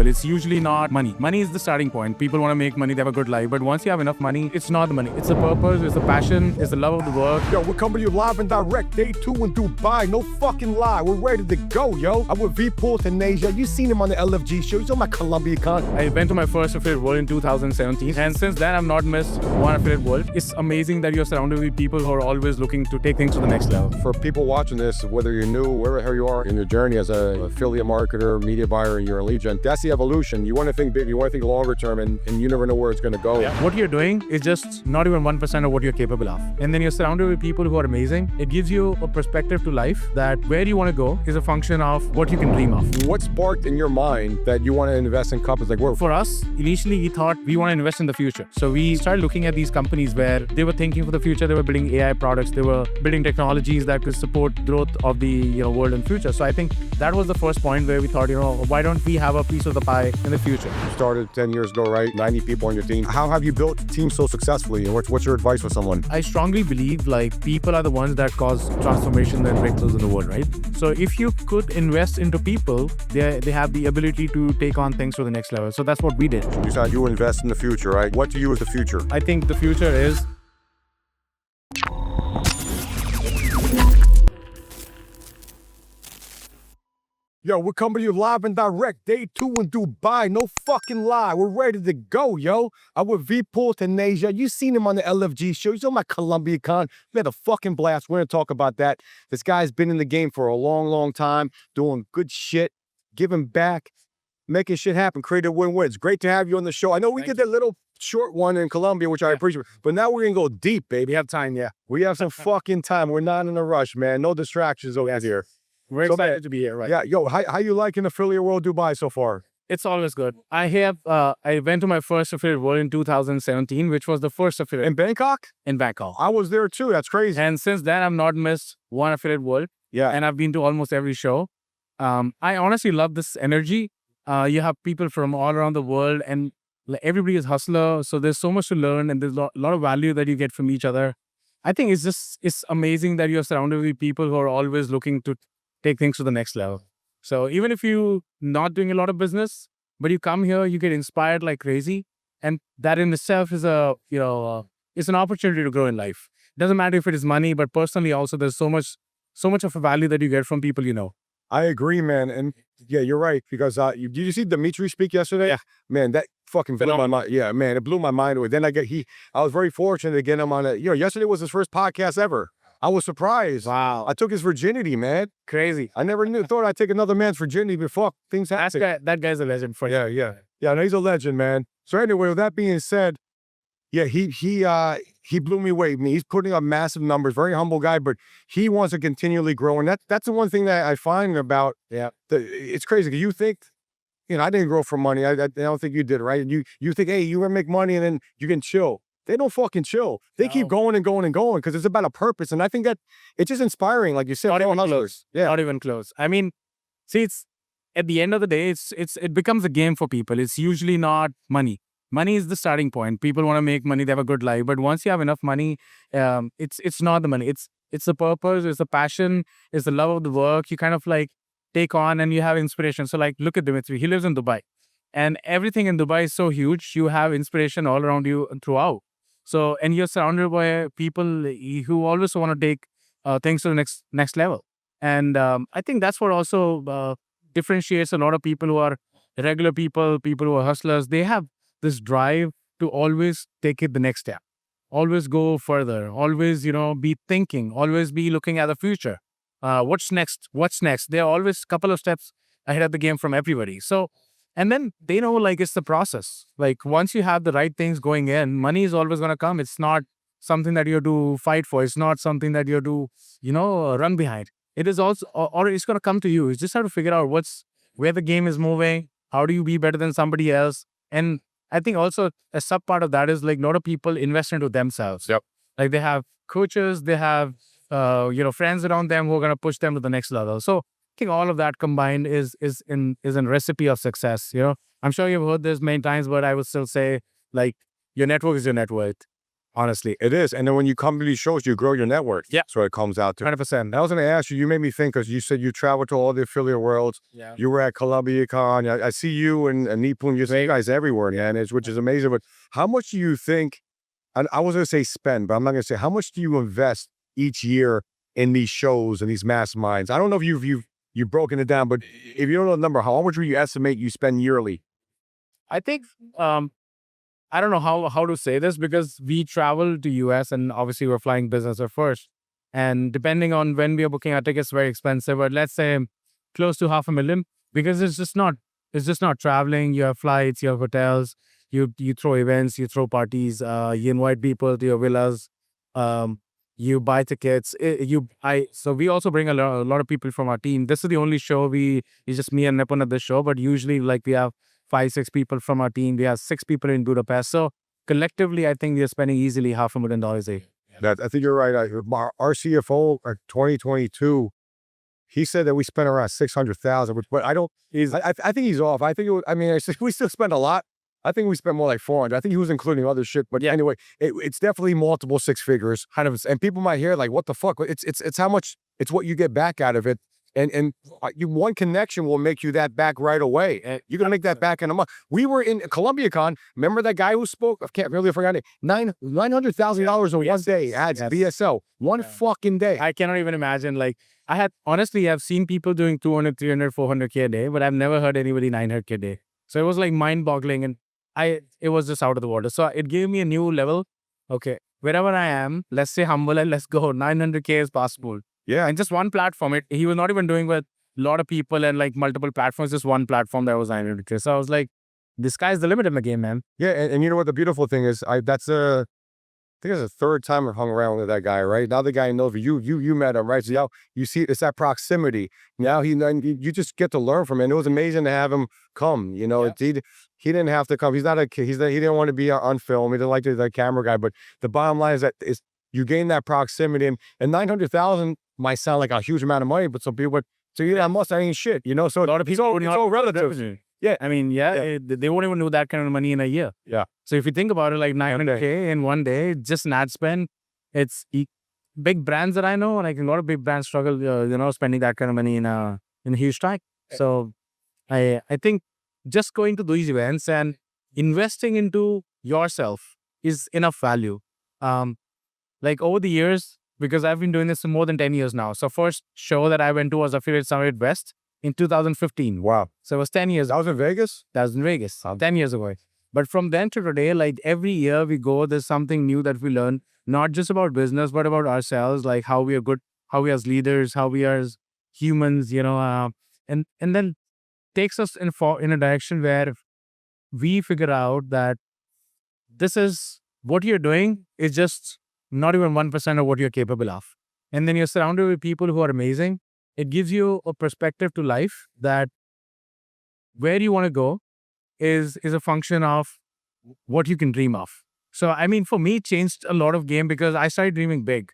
people, it's usually not money. Money is the starting point. People want to make money, they have a good life. But once you have enough money, it's not the money. It's the purpose, it's the passion, it's the love of the work. Yo, we're coming to you live and direct. Day 2 in Dubai. No fucking lie. We're ready to go, yo. I'm with Vipul Taneja. You seen him on the LFG show. He's on my IndiaCon. I went to my first affiliate world in 2017. And since then, I've not missed one affiliate world. It's amazing that you're surrounded with people who are always looking to take things to the next level. For people watching this, whether you're new, wherever the hell you are in your journey as an affiliate marketer, media buyer, and you're a lead gen, that's the evolution. You want to think big, you want to think longer term, and you never know where it's going to go. Yeah. What you're doing is just not even 1% of what you're capable of. And then you're surrounded with people who are amazing. It gives you a perspective to life that where you want to go is a function of what you can dream of. What sparked in your mind that you want to invest in companies like where? For us, initially we thought we want to invest in the future. So we started looking at these companies where they were thinking for the future. They were building AI products. They were building technologies that could support growth of the world in future. So I think that was the first point where we thought, why don't we have a piece of the pie in the future? You started 10 years ago, right? 90 people on your team. How have you built a team so successfully? And what's your advice for someone? I strongly believe people are the ones that cause transformation and breakthroughs in the world, right? So if you could invest into people, they have the ability to take on things to the next level. So that's what we did. You said you invest in the future, right? What to you is the future? I think the future is Yo, we're coming to you live and direct. Day 2 in Dubai. No fucking lie. We're ready to go, yo. I'm with Vipul Taneja. You seen him on the LFG show. He's on my IndiaCon. We had a fucking blast. We're going to talk about that. This guy's been in the game for a long, long time, doing good shit, giving back, making shit happen, creating win-win. It's great to have you on the show. I know we did that little short one in Colombia, which I appreciate, but now we're going to go deep, baby. we have time, yeah. We have some fucking time. We're not in a rush, man. No distractions over here. We're excited to be here, right? Yeah, yo, how you liking affiliate world Dubai so far? It's always good. I went to my first affiliate world in 2017, which was the first affiliate In Bangkok? in Bangkok. I was there too. That's crazy. And since then, I've not missed one affiliate world. Yeah. And I've been to almost every show. I honestly love this energy. You have people from all around the world and everybody is hustler. So there's so much to learn and there's a lot of value that you get from each other. I think it's amazing that you're surrounded with people who are always looking to take things to the next level. So even if you're not doing a lot of business, but you come here, you get inspired like crazy. And that in itself is it's an opportunity to grow in life. It doesn't matter if it is money, but personally also there's so much of a value that you get from people you know. I agree, man. And yeah, you're right. Because did you see Dimitri speak yesterday? Yeah. Man, that fucking blew my mind. Yeah, man, it blew my mind away. Then I was very fortunate to get him on yesterday was his first podcast ever. I was surprised. Wow. I took his virginity, man. Crazy. I never thought I'd take another man's virginity, but fuck, things happen. That guy's a legend for you. Yeah, no, he's a legend, man. So anyway, with that being said, yeah, he blew me away. I mean, he's putting up massive numbers, very humble guy, but he wants to continually grow. And that's the one thing that I find about, it's crazy. 'Cause you think, I didn't grow for money. I don't think you did, right? You think, hey, you're gonna make money and then you can chill. They don't fucking chill. They keep going and going and going because it's about a purpose. And I think that it's just inspiring, like you said. Not even hustlers. close. Yeah. Not even close. I mean, see, it's at the end of the day, it becomes a game for people. It's usually not money. Money is the starting point. People want to make money, they have a good life. But once you have enough money, it's not the money. It's the purpose, it's the passion, it's the love of the work. You kind of take on and you have inspiration. So look at Dimitri. He lives in Dubai. And everything in Dubai is so huge. You have inspiration all around you throughout. So, and you're surrounded by people who always want to take things to the next level. And I think that's what also differentiates a lot of people who are regular people who are hustlers. They have this drive to always take it the next step, always go further, always, be thinking, always be looking at the future. What's next? They're always a couple of steps ahead of the game from everybody. So, and then they know it's the process. Once you have the right things going in, money is always going to come. It's not something that you have to fight for. It's not something that you have to, run behind. It is also, or it's going to come to you. You just have to figure out where the game is moving. How do you be better than somebody else? And I think also a sub part of that is a lot of people invest into themselves. Yep. They have coaches, they have, friends around them who are going to push them to the next level. So I think all of that combined is a recipe of success. I'm sure you've heard this many times, but I would still say your network is your net worth. honestly. It is. And then when you come to these shows, you grow your network. Yeah. So it comes out to. 100%. And I was going to ask you, you made me think because you said you traveled to all the affiliate worlds. Yeah. You were at IndiaCon. I see you and Nipun, you see you guys everywhere, man, which is amazing. But how much do you think, and I was going to say spend, but I'm not going to say, how much do you invest each year in these shows and these masterminds? I don't know if you've broken it down, but if you don't know the number, how much would you estimate you spend yearly? I think, I don't know how to say this because we travel to US and obviously we're flying business at first. And depending on when we are booking our tickets, very expensive, but let's say close to $500,000 because it's just not traveling. You have flights, you have hotels, you throw events, you throw parties, you invite people to your villas, you buy tickets. So we also bring a lot of people from our team. This is the only show it's just me and Nipun at this show, but usually like we have 5-6 people from our team. We have 6 people in Budapest. So collectively, I think we are spending easily $500,000 a year. I think you're right. Our CFO, 2022, he said that we spent around 600,000, but I don't. I think he's off. I think we still spend a lot. I think we spent more like 400. I think he was including other shit. But anyway, it's definitely multiple six figures. And people might hear like, what the fuck? It's how much. It's what you get back out of it. And one connection will make you that back right away. You're gonna make that back in a month. We were in IndiaCon. Remember that guy who spoke? I can't really forget it. $900,000 in one day. Ads BSL. One fucking day. I cannot even imagine. Like I've seen people doing 200, 300, 400K a day, but I've never heard anybody 900K a day. So it was like mind boggling, and it was just out of the water. So it gave me a new level. Okay, wherever I am, let's say humble and let's go. 900K is possible. Yeah. And just one platform. He was not even doing with a lot of people and like multiple platforms, just one platform that was 900K. So I was like, the sky's the limit in the game, man. Yeah, and you know what the beautiful thing is? I think it's the third time I've hung around with that guy, right? Now the guy knows you met him, right? So now you see it's that proximity. Now you just get to learn from him. And it was amazing to have him come. You know, he didn't have to come. He didn't want to be on film. He didn't like the camera guy. But the bottom line is you gain that proximity, and 900,000 might sound like a huge amount of money, but some people, that ain't shit, you know? So a lot of people, it's all relative. Yeah. I mean, they won't even do that kind of money in a year. Yeah. So if you think about it, like 900K in one day, just an ad spend, it's big brands that I know, like a lot of big brands struggle, spending that kind of money in a huge time. So I think just going to these events and investing into yourself is enough value. Like over the years, because I've been doing this for more than 10 years now. So first show that I went to was Affiliate Summit West in 2015. Wow. So it was 10 years. That was in Vegas? That was in Vegas, 10 years ago. But from then to today, like every year we go, there's something new that we learn, not just about business, but about ourselves, like how we are good, how we as leaders, how we are as humans, and then takes us in a direction where we figure out that this is what you're doing is just not even 1% of what you're capable of. And then you're surrounded with people who are amazing. It gives you a perspective to life that where you want to go is a function of what you can dream of. So, I mean, for me, it changed a lot of game because I started dreaming big.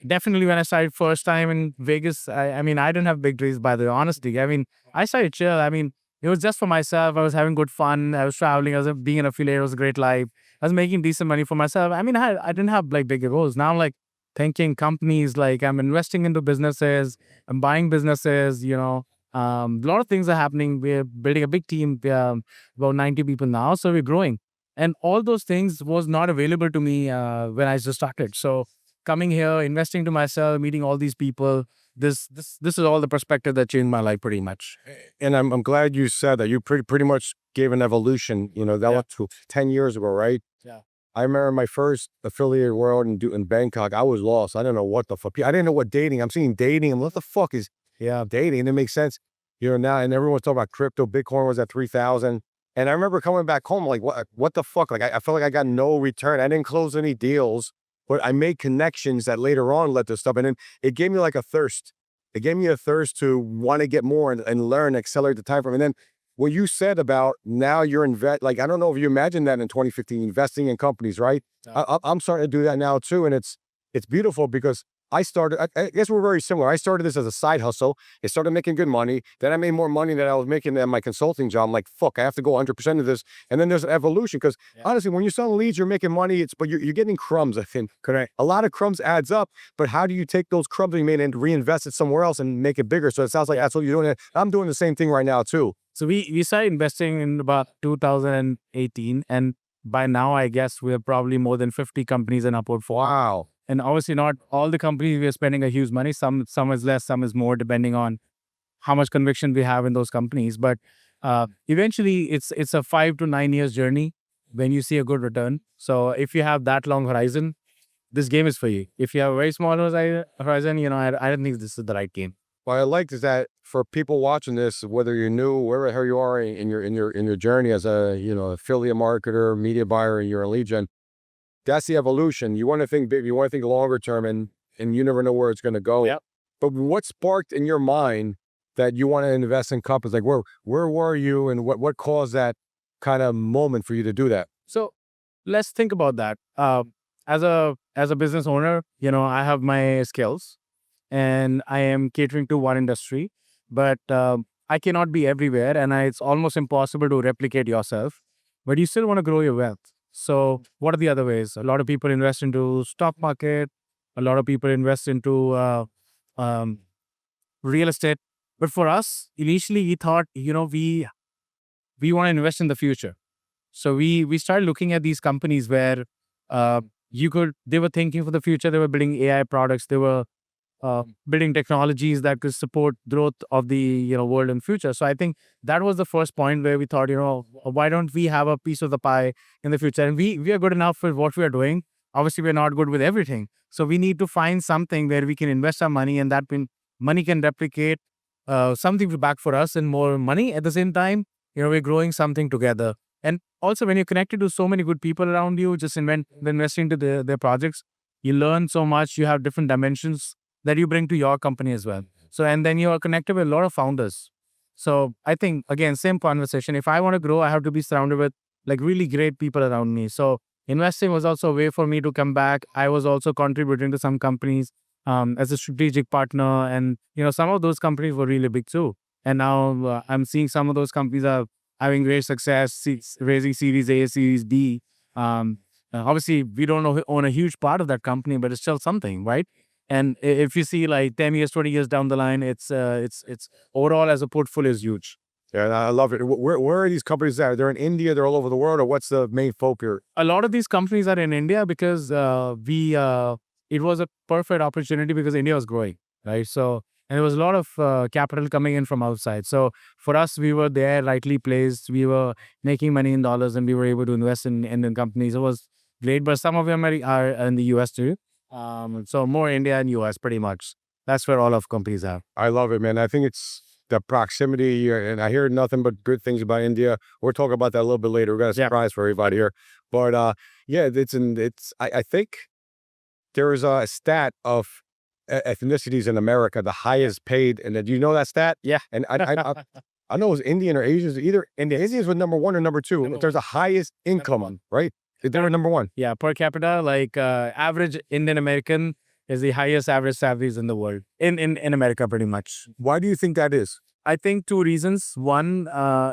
Definitely when I started first time in Vegas, I mean, I didn't have big dreams, by the honesty. I mean, I started chill. I mean, it was just for myself. I was having good fun. I was traveling. I was being an affiliate. It was a great life. I was making decent money for myself. I mean, I didn't have like bigger goals. Now I'm like thinking companies, like I'm investing into businesses. I'm buying businesses, a lot of things are happening. We're building a big team. We're about 90 people now. So we're growing. And all those things was not available to me when I just started. So coming here, investing to myself, meeting all these people, this is all the perspective that changed my life pretty much. And I'm glad you said that. You pretty much gave an evolution. That was 10 years ago, right? Yeah. I remember my first affiliate world in Bangkok. I was lost. I didn't know what the fuck. I didn't know what dating. I'm seeing dating, and what the fuck is dating? And it makes sense. Now, and everyone's talking about crypto. Bitcoin was at 3,000. And I remember coming back home, like, what the fuck? Like, I felt like I got no return. I didn't close any deals, but I made connections that later on led to stuff. And then it gave me like a thirst. It gave me a thirst to want to get more and learn, accelerate the time frame. And then what you said about now you're like, I don't know if you imagined that in 2015, investing in companies, right? Yeah. I'm starting to do that now too. And it's beautiful because I guess we're very similar. I started this as a side hustle. It started making good money. Then I made more money than I was making at my consulting job. I'm like, fuck, I have to go 100% of this. And then there's an evolution because honestly, when you're selling leads, you're making money. But you're getting crumbs, I think. Correct. A lot of crumbs adds up. But how do you take those crumbs you made and reinvest it somewhere else and make it bigger? So it sounds like that's what you're doing. I'm doing the same thing right now too. So we started investing in about 2018, and by now I guess we have probably more than 50 companies in our portfolio. Wow. And obviously not all the companies we are spending a huge money. Some is less, some is more, depending on how much conviction we have in those companies. But eventually it's a 5 to 9 years journey when you see a good return. So if you have that long horizon, this game is for you. If you have a very small horizon, I don't think this is the right game. What I like is that for people watching this, whether you're new, wherever the hell you are in your journey as a affiliate marketer, media buyer, and you're a lead gen, that's the evolution. You want to think big, you want to think longer term, and you never know where it's going to go. Yep. But what sparked in your mind that you want to invest in companies? Like where were you, and what caused that kind of moment for you to do that? So let's think about that. As a business owner, I have my skills, and I am catering to one industry, but I cannot be everywhere, and it's almost impossible to replicate yourself. But you still want to grow your wealth. So what are the other ways? A lot of people invest into stock market. A lot of people invest into um, real estate. But for us, initially we thought, we want to invest in the future. So we started looking at these companies where they were thinking for the future. They were building AI products. They were building technologies that could support growth of the world in future. So I think that was the first point where we thought, why don't we have a piece of the pie in the future? And we are good enough with what we are doing. Obviously, we're not good with everything. So we need to find something where we can invest our money, and that money can replicate something back for us and more money. At the same time, we're growing something together. And also, when you're connected to so many good people around you, just investing to their projects, you learn so much. You have different dimensions that you bring to your company as well. So, and then you are connected with a lot of founders. So I think, again, same conversation. If I want to grow, I have to be surrounded with like really great people around me. So investing was also a way for me to come back. I was also contributing to some companies as a strategic partner. And, some of those companies were really big too. And now I'm seeing some of those companies are having great success, raising Series A, Series B. Obviously, we don't own a huge part of that company, but it's still something, right? And if you see like 10 years, 20 years down the line, it's overall as a portfolio is huge. Yeah, and I love it. Where are these companies at? They're in India, they're all over the world, or what's the main focus? A lot of these companies are in India because it was a perfect opportunity because India was growing, right? So, and there was a lot of capital coming in from outside. So for us, we were there, rightly placed. We were making money in dollars, and we were able to invest in Indian companies. It was great, but some of them are in the US too. So more India and US pretty much. That's where all of companies are. I love it, man. I think it's the proximity, and I hear nothing but good things about India. We'll talk about that a little bit later. We got a surprise for everybody here. But yeah, I think there is a stat of ethnicities in America, the highest paid, and do you know that stat? Yeah. And I know it was Indian or Asians, either Indians were number one or number two. But there's a highest income, right? They were number one. Yeah, per capita, like average Indian American is the highest average salaries in the world, in America pretty much. Why do you think that is? I think two reasons. One,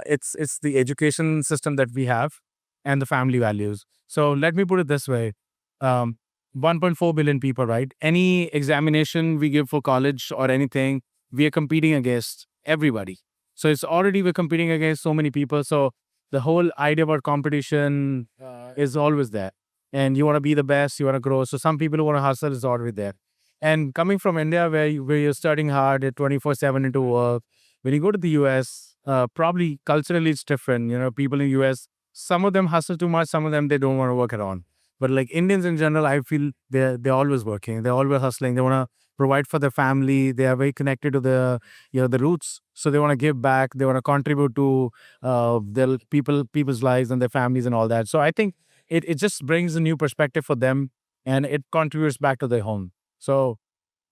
it's the education system that we have and the family values. So let me put it this way. 1.4 billion people, right? Any examination we give for college or anything, we are competing against everybody. So we're competing against so many people. So the whole idea about competition is always there. And you want to be the best, you want to grow. So some people who want to hustle is always there. And coming from India, where you're studying hard at 24/7 into work, when you go to the US, probably culturally it's different. People in the US, some of them hustle too much, some of them they don't want to work at all. But like Indians in general, I feel they're always working, they're always hustling. They want to provide for their family. They are very connected to the roots. So they want to give back. They want to contribute to their people's lives and their families and all that. So I think it just brings a new perspective for them, and it contributes back to their home. So,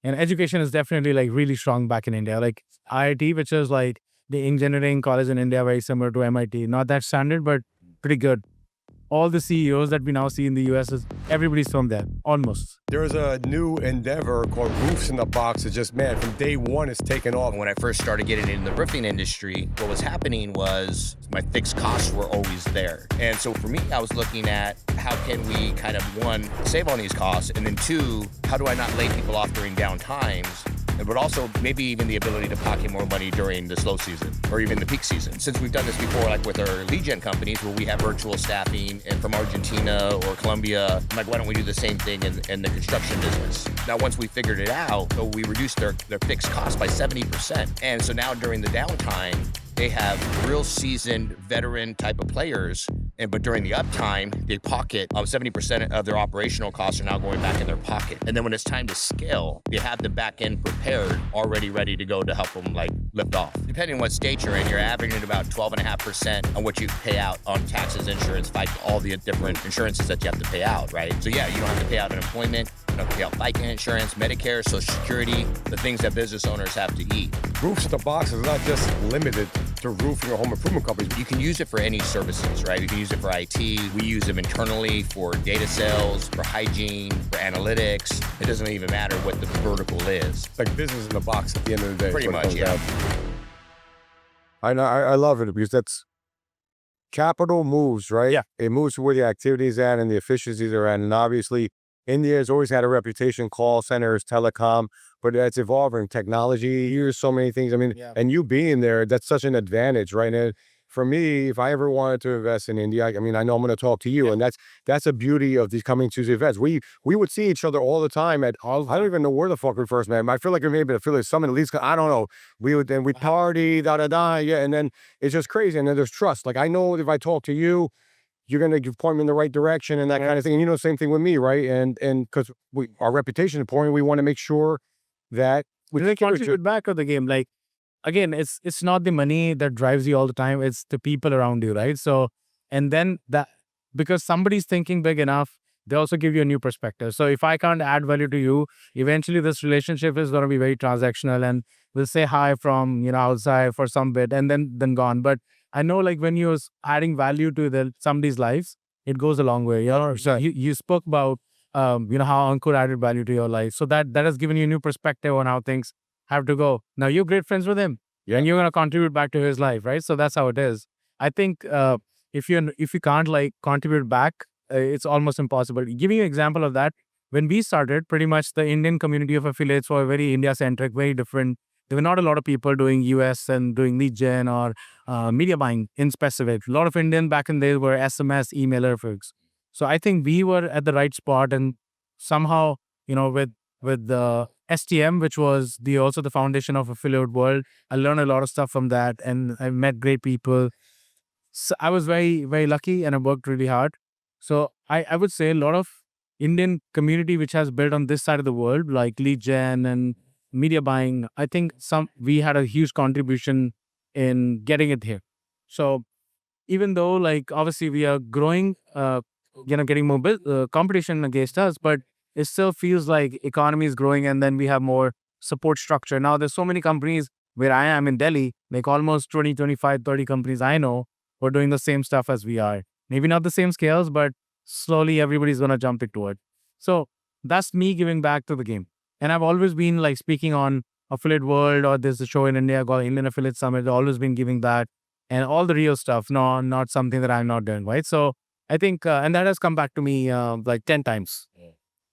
and education is definitely like really strong back in India. Like IIT, which is like the engineering college in India, very similar to MIT. Not that standard, but pretty good. all the CEOs that we now see in the US, everybody's from there, almost. There's a new endeavor called Roofs in the Box. It's just, man, from day one, it's taken off. When I first started getting into the roofing industry, what was happening was my fixed costs were always there. And so for me, I was looking at how can we kind of, one, save on these costs, and then two, how do I not lay people off during down times? But also maybe even the ability to pocket more money during the slow season or even the peak season. Since we've done this before, like with our lead gen companies where we have virtual staffing and from Argentina or Colombia, I'm like, why don't we do the same thing in the construction business? Now, once we figured it out, so we reduced their fixed cost by 70%. And so now during the downtime, they have real seasoned veteran type of players. But during the uptime, they pocket 70% of their operational costs are now going back in their pocket. And then when it's time to scale, they have the back end prepared, already ready to go to help them like lift off. Depending on what state you're in, you're averaging about 12.5% on what you pay out on taxes, insurance, all the different insurances that you have to pay out, right? So yeah, you don't have to pay out unemployment, you don't have to pay out FICA insurance, Medicare, Social Security, the things that business owners have to eat. Roofs in the Box is not just limited to roofing or home improvement companies. You can use it for any services, right? You can use it for IT. We use them internally for data sales, for hygiene, for analytics. It doesn't even matter what the vertical is. It's like business in the box at the end of the day. Pretty much, yeah. I know. I love it because that's capital moves, right? Yeah. It moves to where the activities at and the efficiencies are at. And obviously, India has always had a reputation, call centers, telecom, but it's evolving. Technology, here's so many things. I mean, and you being there, that's such an advantage, right? And for me, if I ever wanted to invest in India, I mean, I know I'm going to talk to you, and that's a beauty of these coming Tuesday events. We would see each other all the time at I don't even know where the fuck we first met. I feel like we maybe affiliate summit at least. I don't know. We would then we party, yeah, and then it's just crazy. And then there's trust. Like I know if I talk to you, you're going to point me in the right direction and that kind of thing. And you know, same thing with me, right? And because our reputation is important, we want to make sure that we contribute back to the game. Like, again, it's not the money that drives you all the time. It's the people around you, right? So, and then that, because somebody's thinking big enough, they also give you a new perspective. So if I can't add value to you, eventually this relationship is going to be very transactional and we'll say hi from, outside for some bit and then gone. But I know like when you're adding value to somebody's lives, it goes a long way. So you spoke about, how Ankur added value to your life. So that has given you a new perspective on how things have to go. Now you're great friends with him and you're going to contribute back to his life, right? So that's how it is. I think if you can't like contribute back, it's almost impossible. Giving you an example of that, when we started, pretty much the Indian community of affiliates were very India-centric, very different. There were not a lot of people doing US and doing lead gen or media buying in specific. A lot of Indian back in the day were SMS, emailer folks. So I think we were at the right spot, and somehow, with the STM, which was also the foundation of affiliate world, I learned a lot of stuff from that, and I met great people. So I was very, very lucky, and I worked really hard. So I would say a lot of Indian community which has built on this side of the world, like lead gen and media buying, I think we had a huge contribution in getting it here. So even though like obviously we are growing, getting more competition against us, but it still feels like economy is growing and then we have more support structure. Now there's so many companies where I am in Delhi, like almost 20, 25, 30 companies I know who are doing the same stuff as we are. Maybe not the same scales, but slowly everybody's going to jump into it. So that's me giving back to the game. And I've always been like speaking on Affiliate World, or there's a show in India called Indian Affiliate Summit. I've always been giving that and all the real stuff. No, not something that I'm not doing, right? So I think, and that has come back to me like 10 times.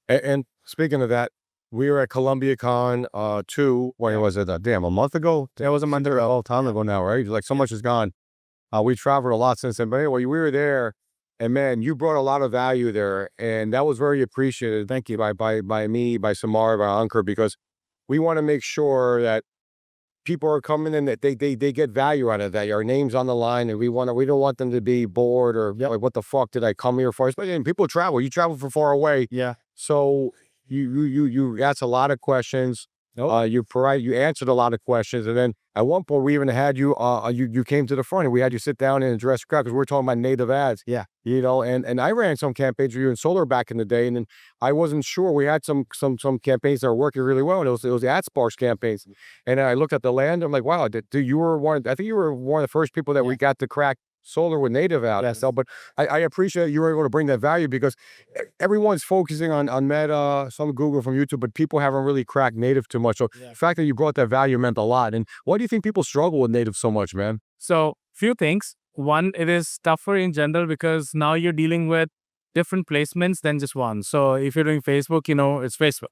And speaking of that, we were at ColumbiaCon 2, when was it? A month ago? That was a month ago. A long time ago now, right? Like so much has gone. We traveled a lot since then. But anyway, we were there, and man, you brought a lot of value there, and that was very appreciated. Thank you by me, by Samar, by Ankur, because we want to make sure that people are coming in, that they get value out of that. Our name's on the line, and we don't want them to be bored or like, what the fuck did I come here for? Especially people travel. You travel from far away. Yeah. So you asked a lot of questions. You answered a lot of questions, and then at one point we even had you came to the front and we had you sit down and address the crowd because we were talking about native ads. Yeah. And I ran some campaigns for you in solar back in the day, and then I wasn't sure. We had some campaigns that were working really well, and it was the Adsparkx campaigns. And I looked at the land, I'm like, wow, I think you were one of the first people that we got to crack solar with native out. Yes. So, but I appreciate you were able to bring that value because everyone's focusing on Meta, some Google from YouTube, but people haven't really cracked native too much. So the fact that you brought that value meant a lot. And why do you think people struggle with native so much, man? So few things. One, it is tougher in general because now you're dealing with different placements than just one. So if you're doing Facebook, it's Facebook.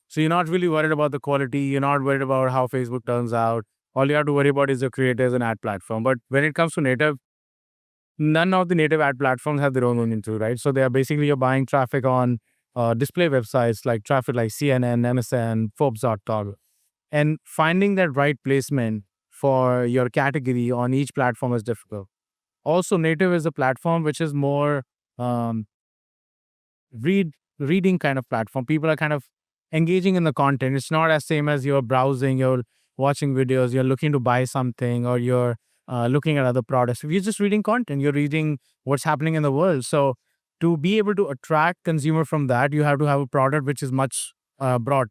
So you're not really worried about the quality. You're not worried about how Facebook turns out. All you have to worry about is your creators and ad platform. But when it comes to native, none of the native ad platforms have their own inventory, right? So they are basically you're buying traffic on display websites like traffic like CNN, MSN, Forbes.com, and finding that right placement for your category on each platform is difficult. Also, native is a platform which is more um, reading kind of platform. People are kind of engaging in the content. It's not as same as you're browsing, you're watching videos, you're looking to buy something, or you're looking at other products. If you're just reading content, you're reading what's happening in the world. So to be able to attract consumer from that, you have to have a product which is much broad,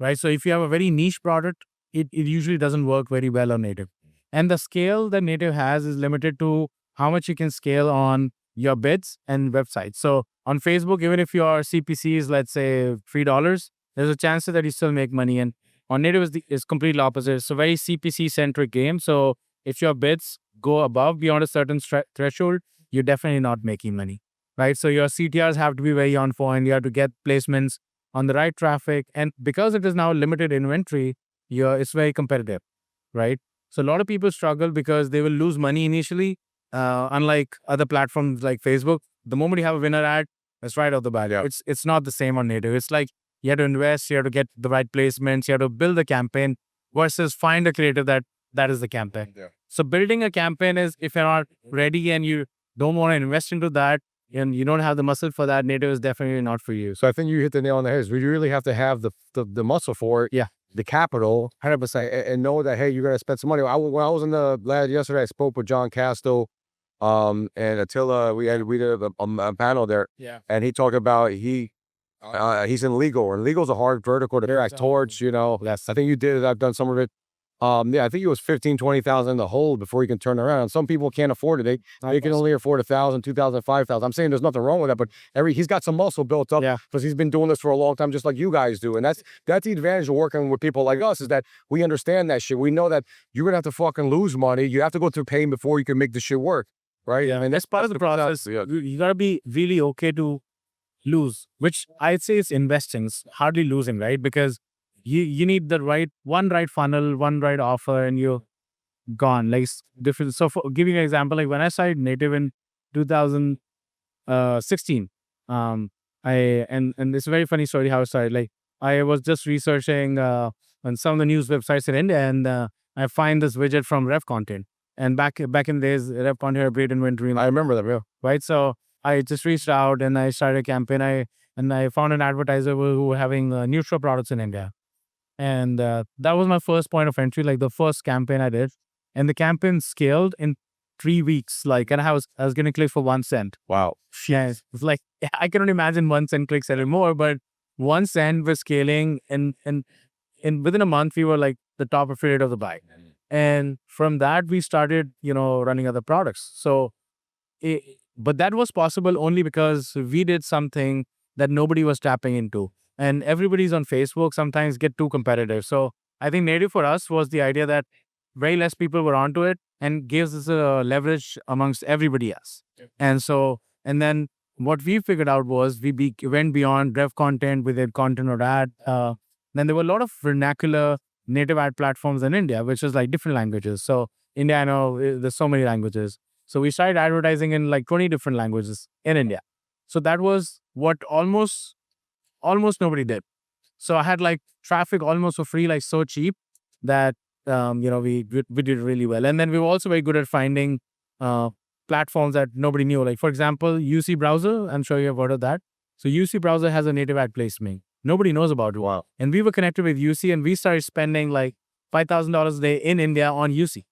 right? So if you have a very niche product, it usually doesn't work very well on native. And the scale that native has is limited to how much you can scale on your bids and websites. So on Facebook, even if your CPC is, let's say, $3, there's a chance that you still make money. And on native is completely opposite. It's a very CPC centric game. So if your bids go above beyond a certain threshold, you're definitely not making money, right? So your CTRs have to be very on point. You have to get placements on the right traffic. And because it is now limited inventory, it's very competitive, right? So a lot of people struggle because they will lose money initially. Unlike other platforms like Facebook, the moment you have a winner ad, it's right off the bat. Yeah. It's not the same on native. It's like you have to invest, you have to get the right placements, you have to build the campaign versus find a creative that is the campaign. Yeah. So building a campaign is, if you're not ready and you don't want to invest into that and you don't have the muscle for that, native is definitely not for you. So I think you hit the nail on the head. We really have to have the muscle for it. Yeah. The capital, 100%, and know that, hey, you got to spend some money. When I was in the lab yesterday, I spoke with John Castle, and Attila. We did a panel there. Yeah. And he talked about he's in legal, and legal's a hard vertical to crack towards. Yes. I think you did it. I've done some of it. Yeah, I think it was 15, 20,000 in the hole before you can turn around. Some people can't afford it. They can only afford 1,000, 2,000, 5,000. I'm saying there's nothing wrong with that, but he's got some muscle built up because he's been doing this for a long time, just like you guys do. And that's the advantage of working with people like us, is that we understand that shit. We know that you're gonna have to fucking lose money. You have to go through pain before you can make the shit work, right? Yeah, I mean, that's part of the process. Yeah. You gotta be really okay to lose, which I'd say is investing. It's hardly losing, right? Because you need the right funnel, one right offer, and you're gone. Like different. So for giving an example, like when I started native in 2016, and it's a very funny story how it started. Like I was just researching on some of the news websites in India, and I find this widget from Rev Content. And back in the days, Rev Content had a great inventory. I remember that, yeah. Right? So I just reached out and I started a campaign. I found an advertiser who were having neutral products in India. And that was my first point of entry, like the first campaign I did. And the campaign scaled in 3 weeks. And I was getting clicks for 1 cent. Wow. Yeah, it's like, I cannot imagine 1 cent clicks anymore, but 1 cent was scaling. And within a month, we were like the top affiliate of the buy. And from that, we started, running other products. So, but that was possible only because we did something that nobody was tapping into. And everybody's on Facebook, sometimes get too competitive. So I think native for us was the idea that very less people were onto it and gives us a leverage amongst everybody else. Yep. And then what we figured out was we went beyond Rev Content, we did content or ad. Then there were a lot of vernacular native ad platforms in India, which is like different languages. So India, I know there's so many languages. So we started advertising in like 20 different languages in India. So that was what almost nobody did. So I had like traffic almost for free, like so cheap that, we did really well. And then we were also very good at finding platforms that nobody knew. Like for example, UC Browser, I'm sure you have heard of that. So UC Browser has a native ad placement. Nobody knows about it. Wow. And we were connected with UC and we started spending like $5,000 a day in India on UC.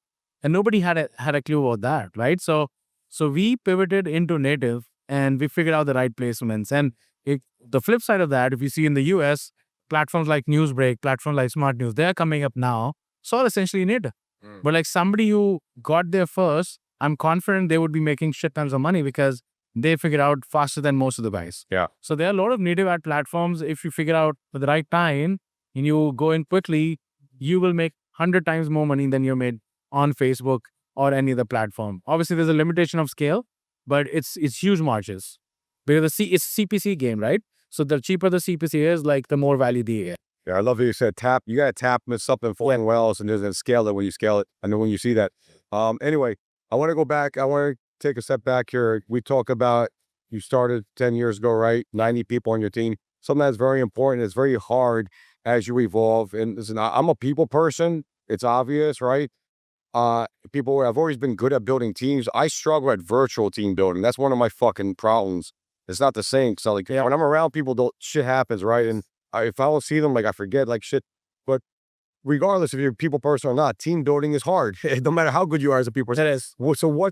And nobody had a clue about that, right? So we pivoted into native and we figured out the right placements. And the flip side of that, if you see in the US, platforms like Newsbreak, platforms like Smart News, they're coming up now. So essentially native. But like somebody who got there first I'm confident they would be making shit tons of money because they figure out faster than most of the guys. Yeah. So there are a lot of native ad platforms. If you figure out at the right time and you go in quickly, you will make 100 times more money than you made on Facebook or any other platform. Obviously, there's a limitation of scale, but it's huge margins because it's CPC game, right? So the cheaper the CPC is, like the more value they get. Yeah, I love that you said tap. You got to tap with something flowing wells and then scale it when you scale it. And then when you see that. Anyway, I want to go back. I want to take a step back here. We talk about you started 10 years ago, right? 90 people on your team. Something that's very important. It's very hard as you evolve. And listen, I'm a people person. It's obvious, right? People, I've always been good at building teams. I struggle at virtual team building. That's one of my fucking problems. It's not the same. So like, when I'm around people, shit happens, right? And if I don't see them, like I forget like shit. But regardless if you're a people person or not, team building is hard. No matter how good you are as a people person. It is. So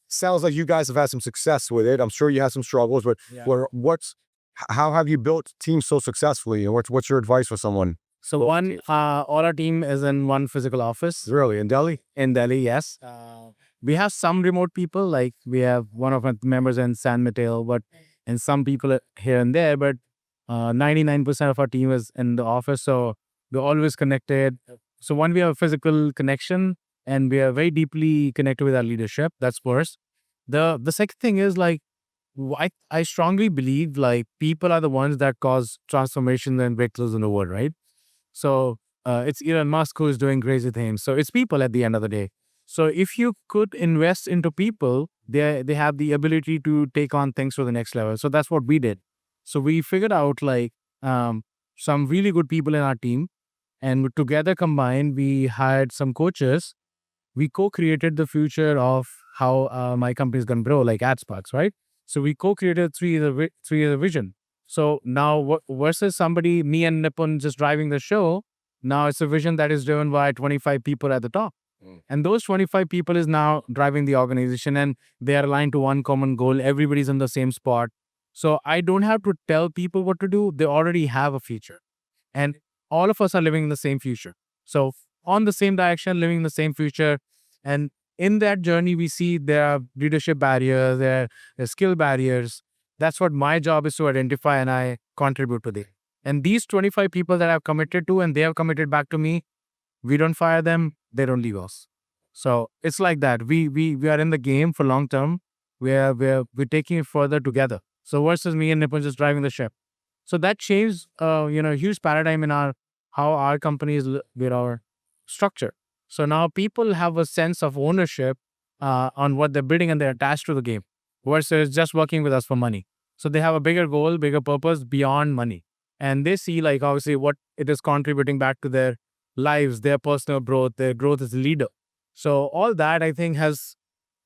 sounds like you guys have had some success with it. I'm sure you had some struggles, but how have you built teams so successfully? And what's your advice for someone? So one, all our team is in one physical office. Really, in Delhi? In Delhi, yes. We have some remote people, like we have one of our members in San Mateo, and some people here and there, but 99% of our team is in the office, so we're always connected. So one, we have a physical connection, and we are very deeply connected with our leadership. That's first. The second thing is like, I strongly believe like people are the ones that cause transformation and breakthroughs in the world, right? So it's Elon Musk who is doing crazy things. So it's people at the end of the day. So if you could invest into people, they have the ability to take on things to the next level. So that's what we did. So we figured out like some really good people in our team, and together combined, we hired some coaches. We co-created the future of how my company is going to grow, like Adsparkx, right? So we co-created three-year vision. So now versus somebody, me and Nipun just driving the show, now it's a vision that is driven by 25 people at the top. And those 25 people is now driving the organization, and they are aligned to one common goal. Everybody's in the same spot. So I don't have to tell people what to do. They already have a future. And all of us are living in the same future. So on the same direction, living in the same future. And in that journey, we see there are leadership barriers, there are skill barriers. That's what my job is to identify, and I contribute to them. And these 25 people that I've committed to, and they have committed back to me, we don't fire them, they don't leave us. So it's like that. We are in the game for long term. We're taking it further together. So versus me and Nipun just driving the ship. So that changed, a huge paradigm in how our company is with our structure. So now people have a sense of ownership on what they're building, and they're attached to the game versus just working with us for money. So they have a bigger goal, bigger purpose beyond money. And they see like obviously what it is contributing back to their lives, their personal growth, their growth as a leader. So all that I think has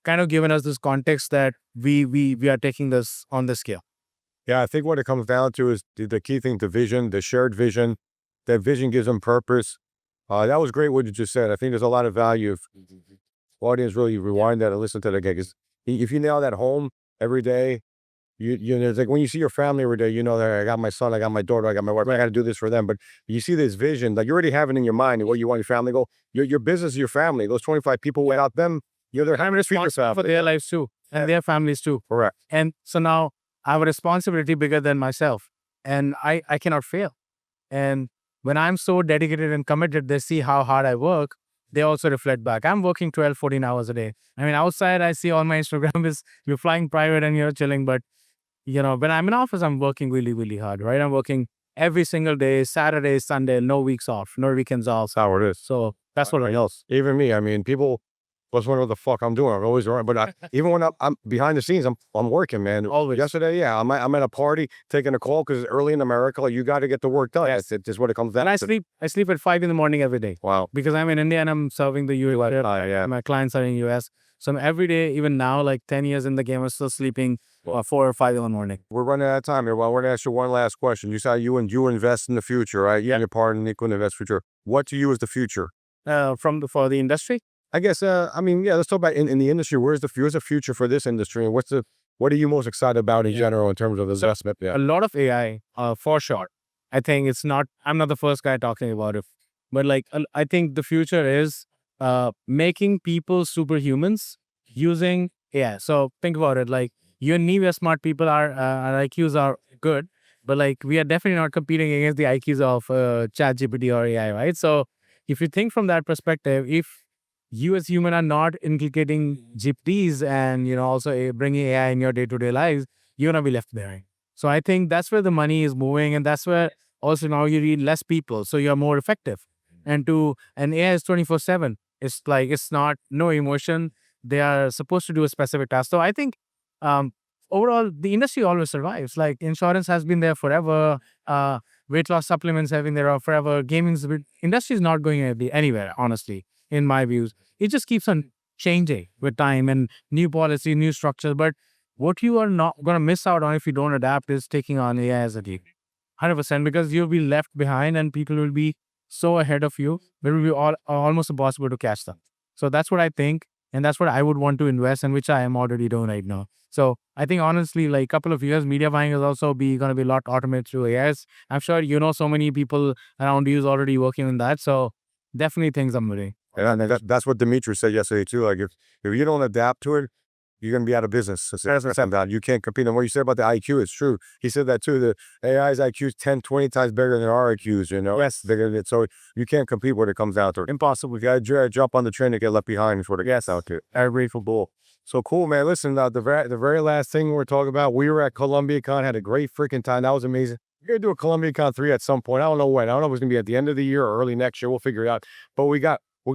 kind of given us this context that we are taking this on the scale. Yeah, I think what it comes down to is the key thing, the vision, the shared vision. That vision gives them purpose. That was great what you just said. I think there's a lot of value if audience really rewind that and listen to that again. Because if you nail that home every day, you know, it's like when you see your family every day, you know that I got my son, I got my daughter, I got my wife, I got to do this for them. But you see this vision, like you already have it in your mind, what you want your family to go. Your business is your family. Those 25 people without them, they're having to speak For their lives too, and their families too. Correct. And so now I have a responsibility bigger than myself, and I cannot fail. And when I'm so dedicated and committed, they see how hard I work. They also reflect back. I'm working 12, 14 hours a day. I mean, outside, I see on my Instagram is you're flying private and you're chilling. But, when I'm in office, I'm working really, really hard, right? I'm working every single day, Saturday, Sunday, no weeks off, no weekends off. That's how it is. So that's what else. Even me, I mean, people was wondering what the fuck I'm doing. I'm always right. But even when I'm behind the scenes, I'm working, man. Always. Yesterday, yeah, I'm at a party taking a call because it's early in America. Like, you got to get the work done. Yes. It's just what it comes down And to. I sleep at 5 a.m. every day. Wow. Because I'm in India and I'm serving the US. Yeah. My clients are in US. So I'm every day, even now, like 10 years in the game, I'm still sleeping 4 or 5 in the morning. We're running out of time here. Well, I want to ask you one last question. You said you invest in the future, right? Yeah. You're part of Equal Invest Future. What to you is the future? For the industry? I guess, let's talk about in the industry. Where's the future for this industry? And what are you most excited about in general in terms of investment? A lot of AI, for sure. I think I'm not the first guy talking about it, but like, I think the future is making people superhumans using AI. So think about it. Like you and me, we're smart people. Our IQs are good, but like we are definitely not competing against the IQs of ChatGPT or AI, right? So if you think from that perspective, if you as human are not inculcating GPTs and also bringing AI in your day-to-day lives, you're gonna be left behind. So I think that's where the money is moving, and that's where also now you need less people, so you're more effective. And AI is 24/7. It's like it's not no emotion. They are supposed to do a specific task. So I think um, overall the industry always survives. Like insurance has been there forever. Weight loss supplements have been there forever. Gaming's industry is not going anywhere, honestly, in my views. It just keeps on changing with time and new policy, new structures. But what you are not going to miss out on if you don't adapt is taking on AI as a team. 100%, because you'll be left behind and people will be so ahead of you, it will be almost impossible to catch them. So that's what I think. And that's what I would want to invest in, which I am already doing right now. So I think honestly, like a couple of years, media buying is also going to be a lot automated through AIs. I'm sure so many people around you is already working on that. So definitely things I'm doing. And that's what Dimitri said yesterday too. Like if you don't adapt to it, you're gonna be out of business. You can't compete. And what you said about the IQ is true. He said that too. The AI's IQ is 10, 20 times bigger than our IQs, Yes. So you can't compete when it comes down to it. Impossible. You gotta jump on the train to get left behind is what it gets out to. Every football. So cool, man. Listen, the very last thing we're talking about, we were at ColumbiaCon, had a great freaking time. That was amazing. We're gonna do a ColumbiaCon 3 at some point. I don't know when. I don't know if it's gonna be at the end of the year or early next year. We'll figure it out. But we're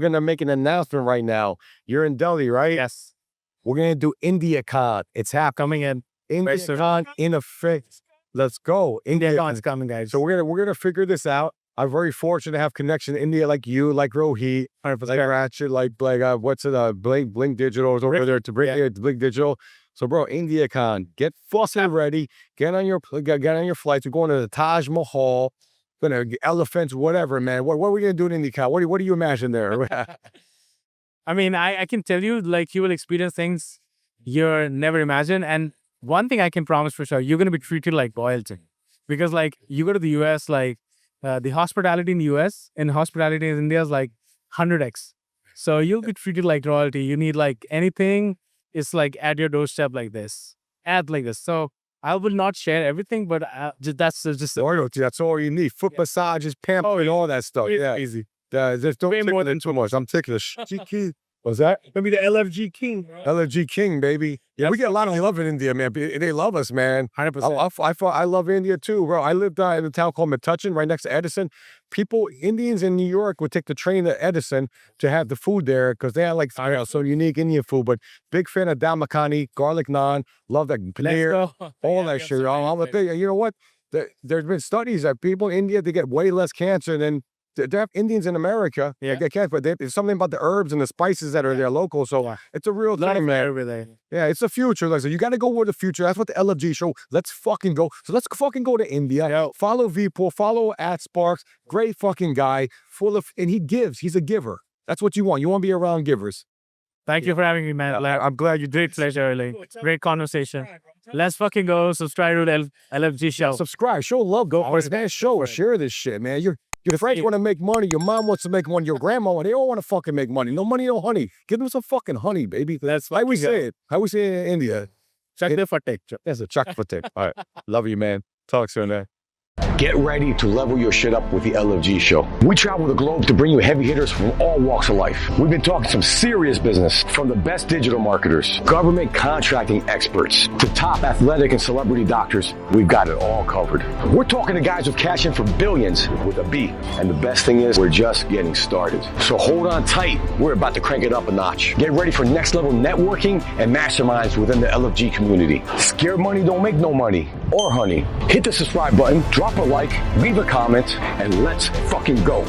gonna make an announcement right now. You're in Delhi, right? Yes. We're going to do IndiaCon. It's Coming in. IndiaCon in effect. Let's go. IndiaCon's coming, guys. So we're gonna figure this out. I'm very fortunate to have connection in India like you, like Rohit, like Ratchet, like what's it, Blink Digital is over there to bring it to Blink Digital. So bro, IndiaCon, get fucking ready. Get on your flights. We're going to the Taj Mahal. Gonna elephants, whatever, man. What are we gonna do in IndiaCon? What do you imagine there? I mean, I can tell you, like, you will experience things you never imagined. And one thing I can promise for sure, you're going to be treated like royalty. Because, like, you go to the US, like, the hospitality in the US and hospitality in India is like 100x. So you'll be treated like royalty. You need, like, anything, it's like at your doorstep like this. So I will not share everything, but that's just royalty. That's all you need. Foot massages, pampering, all that stuff. Yeah, easy. Just don't Way more than too much. I'm ticklish. What's that? Maybe the LFG King. Bro. LFG King, baby. Yeah, we get a lot of love in India, man. They love us, man. 100%. I love India too, bro. I lived in a town called Metuchen, right next to Edison. Indians in New York would take the train to Edison to have the food there because they had like so unique Indian food. But big fan of dal makhani, garlic naan, love that paneer, all that shit. You know what? There's been studies that people in India, they get way less cancer than they have Indians in America. Yeah. They can't, but there's something about the herbs and the spices that are there local. So it's a real thing, man. Yeah, it's the future. Like, so you got to go with the future. That's what the LFG show. Let's fucking go. So let's fucking go to India. Yo. Follow Vipul. Follow Adsparkx. Great fucking guy. And he gives. He's a giver. That's what you want. You want to be around givers. Thank you for having me, man. I'm glad you did. Great pleasure, really. Great conversation. Let's fucking go. Subscribe to the LFG show. Subscribe. Show love. Go for it. Show or share this shit, man. Your friends want to make money. Your mom wants to make money. Your grandma, they all want to fucking make money. No money, no honey. Give them some fucking honey, baby. That's how we say it. How we say it in India. Chak-de-fatek. That's a chak-fatek. All right. Love you, man. Talk soon, man. Get ready to level your shit up with the LFG show. We travel the globe to bring you heavy hitters from all walks of life. We've been talking some serious business, from the best digital marketers, government contracting experts, to top athletic and celebrity doctors. We've got it all covered. We're talking to guys who cash in for billions with a B. And the best thing is, we're just getting started. So hold on tight. We're about to crank it up a notch. Get ready for next level networking and masterminds within the LFG community. Scared money don't make no money or honey. Hit the subscribe button, drop a like, leave a comment, and let's fucking go.